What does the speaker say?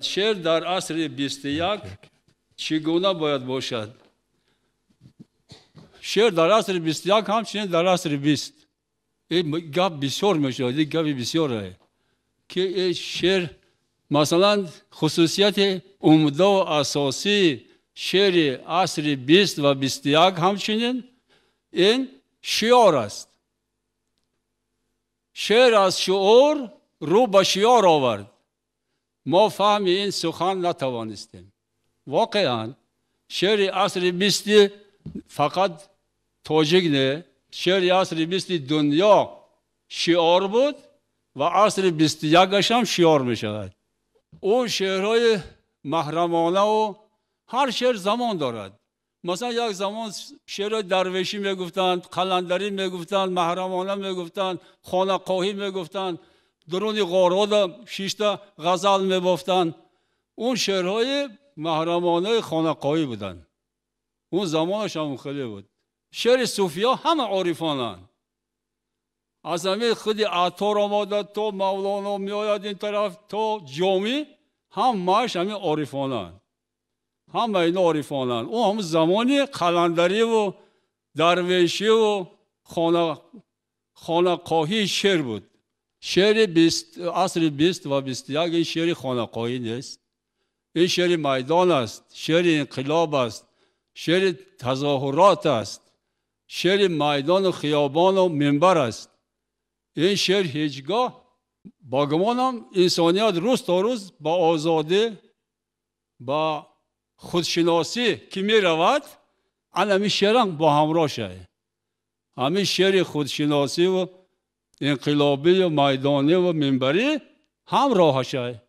شعر در عصر 21 چگونه باید باشد؟ شعر در عصر 21 همچنین در عصر 20. این گپ بسیار میشه، این گپ بسیاره که این شعر مثلا خصوصیت عمده و اساسی شعر عصر 20 و 21 همچنین این شعار است. شعر از شعور رو به شعار آورد. ما فهم این سخن نتوانستیم. واقعا شعر عصر 20 فقط تاجیک نه، شعر عصر 20 دنیا شعار بود و عصر 21 هم شعار می شود. اون شعرهای محرمانه و هر شعر زمان دارد. مثلا یک زمان شعر درویشی می گفتند، قلندری می گفتند، محرمانه می گفتند، خانقاهی می گفتند، درون غارات شیشتا غزل می گفتند. اون شعرهای محرمانه خانقاهی بودند. اون زمانش هم خیلی بود. شعر صوفیا همه عارفانند. از همه خود عطار آمده تا مولانا می آید این طرف تا جامی همش همه عارفانند. همه اینا عارفانند. اون هم زمانی قلندری و درویشی و خانقاهی شعر بود. شعر عصر 20 و 21 این شعر خانقاهی نیست. این شعر میدان است، شعر انقلاب است، شعر تظاهرات است، شعر میدان و خیابان و منبر است. این شعر هیچگاه با گمانم انسانیت روز تا روز با آزادی با خودشناسی که می رود همین شعر هم با همراه شد. همین شعر خودشناسی و انقلابی و میدانی و منبری هم راه شد.